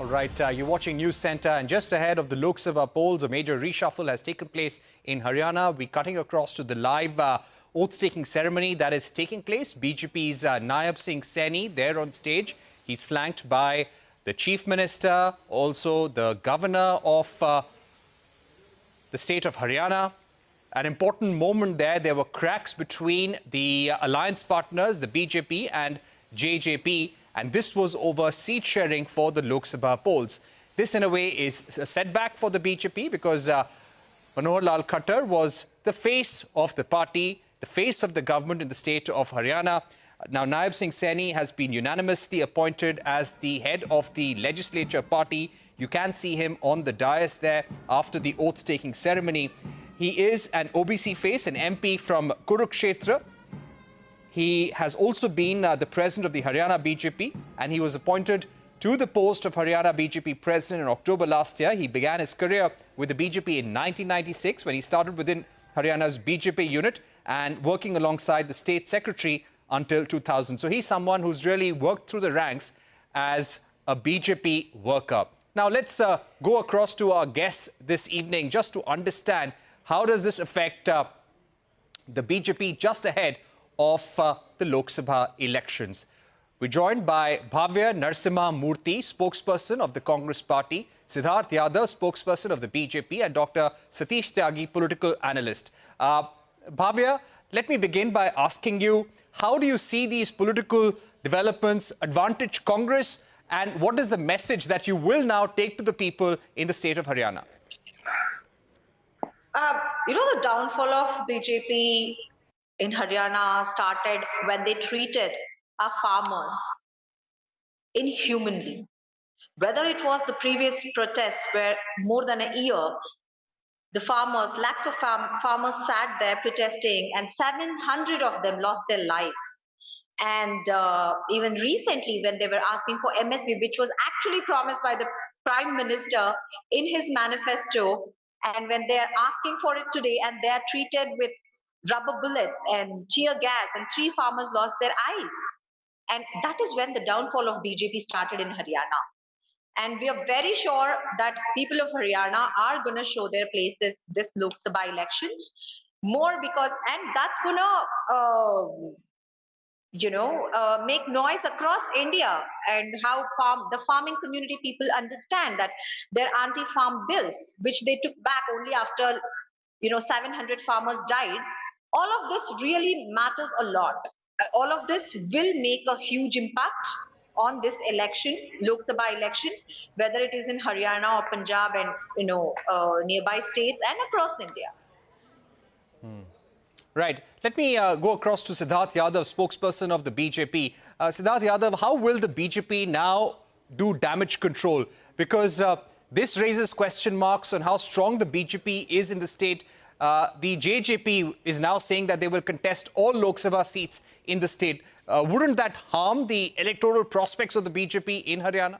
All right, you're watching News Centre, and just ahead of the Lok Sabha polls, a major reshuffle has taken place in Haryana. We're cutting across to the live oath-taking ceremony that is taking place. BJP's Nayab Saini there on stage. He's flanked by the Chief Minister, also the Governor of the state of Haryana. An important moment there. There were cracks between the alliance partners, the BJP and JJP, and this was over seat sharing for the Lok Sabha polls. This, in a way, is a setback for the BJP because Manohar Lal Khattar was the face of the party, the face of the government in the state of Haryana. Now, Nayab Saini has been unanimously appointed as the head of the legislature party. You can see him on the dais there after the oath-taking ceremony. He is an OBC face, an MP from Kurukshetra. He has also been the president of the Haryana BJP, and he was appointed to the post of Haryana BJP president in October last year. He began his career with the BJP in 1996 when he started within Haryana's BJP unit and working alongside the state secretary until 2000. So he's someone who's really worked through the ranks as a BJP worker. Now let's go across to our guests this evening just to understand how does this affect the BJP just ahead of the Lok Sabha elections. We're joined by Bhavya Narasimhamurthy, spokesperson of the Congress party, Sidharth Yadav, spokesperson of the BJP, and Dr. Satish Tyagi, political analyst. Bhavya, let me begin by asking you, how do you see these political developments advantage Congress, and what is the message that you will now take to the people in the state of Haryana? The downfall of BJP in Haryana started when they treated our farmers inhumanly. Whether it was the previous protests where more than a year, the farmers, lakhs of farmers sat there protesting and 700 of them lost their lives. And even recently when they were asking for MSP, which was actually promised by the Prime Minister in his manifesto, and when they are asking for it today and they are treated with rubber bullets and tear gas, and 3 farmers lost their eyes. And that is when the downfall of BJP started in Haryana. And we are very sure that people of Haryana are going to show their places this Lok Sabha elections more because, and that's going to, make noise across India, and how the farming community people understand that their anti-farm bills, which they took back only after, 700 farmers died. All of this really matters a lot. All of this will make a huge impact on this election, Lok Sabha election, whether it is in Haryana or Punjab and, nearby states and across India. Right. Let me go across to Sidharth Yadav, spokesperson of the BJP. Sidharth Yadav, how will the BJP now do damage control? Because this raises question marks on how strong the BJP is in the state. The JJP is now saying that they will contest all Lok Sabha seats in the state. Wouldn't that harm the electoral prospects of the BJP in Haryana?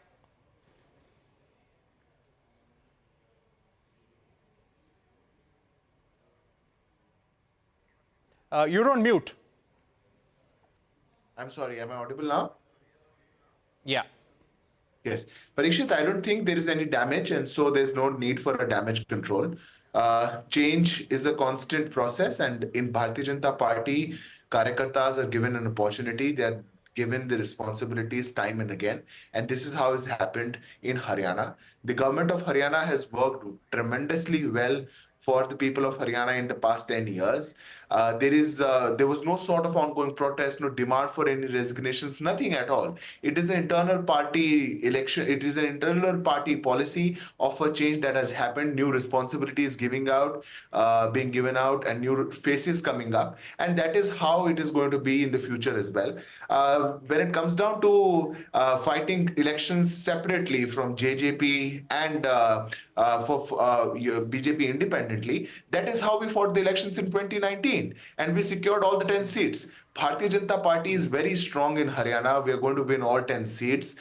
You're on mute. I'm sorry, am I audible now? Yeah. Yes. Parikshit, I don't think there is any damage, and so there's no need for a damage control. Change is a constant process, and in Bharatiya Janata Party, Karyakartas are given an opportunity. They are given the responsibilities time and again, and this is how it's happened in Haryana. The government of Haryana has worked tremendously well for the people of Haryana in the past 10 years. There was no sort of ongoing protest, no demand for any resignations, nothing at all. It is an internal party election. It is an internal party policy of a change that has happened, new responsibilities being given out, and new faces coming up. And that is how it is going to be in the future as well. When it comes down to fighting elections separately from JJP and for BJP independently, that is how we fought the elections in 2019. And we secured all the 10 seats. Bharatiya Janata Party is very strong in Haryana. We are going to win all 10 seats.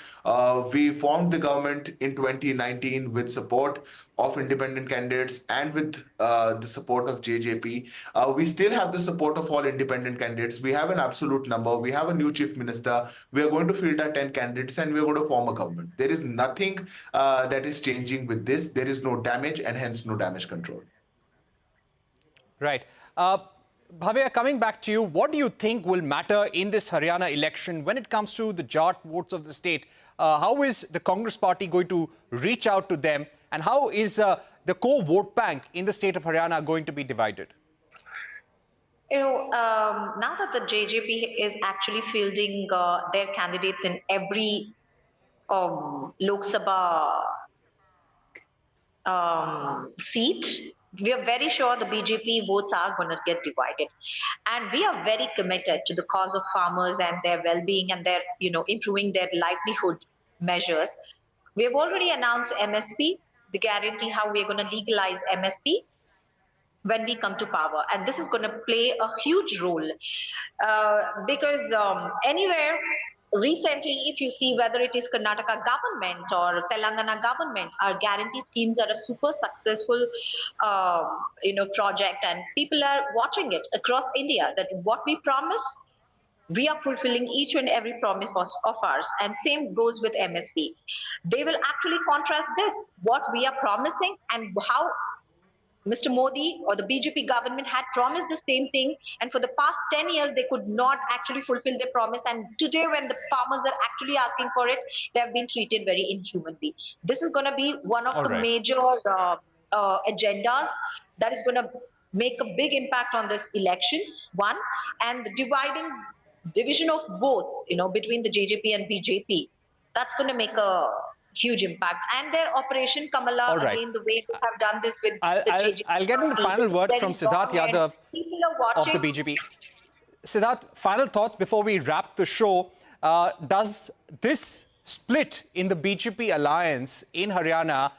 We formed the government in 2019 with support of independent candidates and with the support of JJP. We still have the support of all independent candidates. We have an absolute number. We have a new chief minister. We are going to field our 10 candidates and we are going to form a government. There is nothing that is changing with this. There is no damage and hence no damage control. Right. Bhavya, coming back to you, what do you think will matter in this Haryana election when it comes to the Jat votes of the state? How is the Congress party going to reach out to them? And how is the core vote bank in the state of Haryana going to be divided? Now that the JJP is actually fielding their candidates in every Lok Sabha seat, we are very sure the BJP votes are going to get divided. And we are very committed to the cause of farmers and their well-being and their, improving their livelihood measures. We have already announced MSP, the guarantee how we are going to legalize MSP when we come to power. And this is going to play a huge role because anywhere recently, if you see whether it is Karnataka government or Telangana government, our guarantee schemes are a super successful, project, and people are watching it across India. That what we promise, we are fulfilling each and every promise of ours. And same goes with MSP. They will actually contrast this, what we are promising and how Mr. Modi or the BJP government had promised the same thing, and for the past 10 years, they could not actually fulfill their promise. And today, when the farmers are actually asking for it, they have been treated very inhumanly. This is going to be one of the major agendas that is going to make a big impact on this elections, one, and the division of votes, between the JJP and BJP. That's going to make a huge impact. And their Operation Kamala, again, the way they have done this with I'll get in the final word from Sidharth Yadav of the BJP. Sidharth, final thoughts before we wrap the show. Does this split in the BJP alliance in Haryana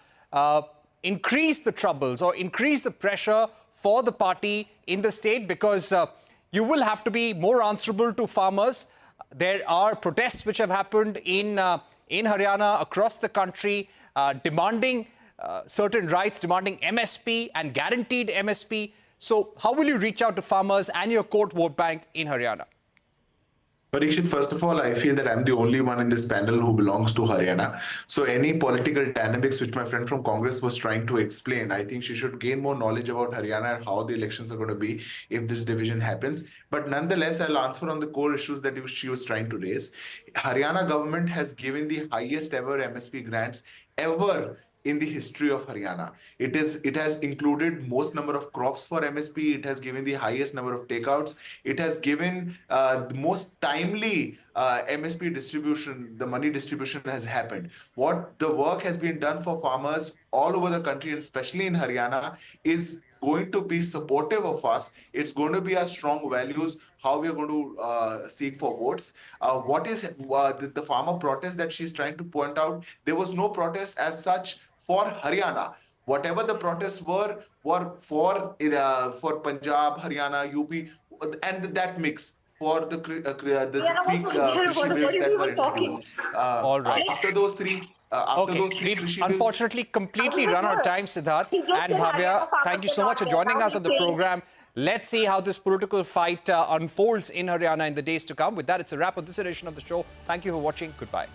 increase the troubles or increase the pressure for the party in the state? Because you will have to be more answerable to farmers. There are protests which have happened in Haryana across the country, demanding certain rights, demanding MSP and guaranteed MSP. So how will you reach out to farmers and your court vote bank in Haryana? Parikshit, first of all, I feel that I'm the only one in this panel who belongs to Haryana. So any political dynamics which my friend from Congress was trying to explain, I think she should gain more knowledge about Haryana and how the elections are going to be if this division happens. But nonetheless, I'll answer on the core issues that she was trying to raise. Haryana government has given the highest ever MSP grants ever in the history of Haryana. It has included most number of crops for MSP. It has given the highest number of takeouts. It has given the most timely MSP distribution. The money distribution has happened. What the work has been done for farmers all over the country, and especially in Haryana, is going to be supportive of us. It's going to be our strong values, how we are going to seek for votes. What is the farmer protest that she's trying to point out? There was no protest as such for Haryana. Whatever the protests were for Punjab, Haryana, UP, and that mix for the three Krishi bills that were introduced. All right. After those three. We've unfortunately completely run out of time, Sidharth and Bhavya. Thank you so much for joining us on the program. Let's see how this political fight unfolds in Haryana in the days to come. With that, it's a wrap on this edition of the show. Thank you for watching. Goodbye.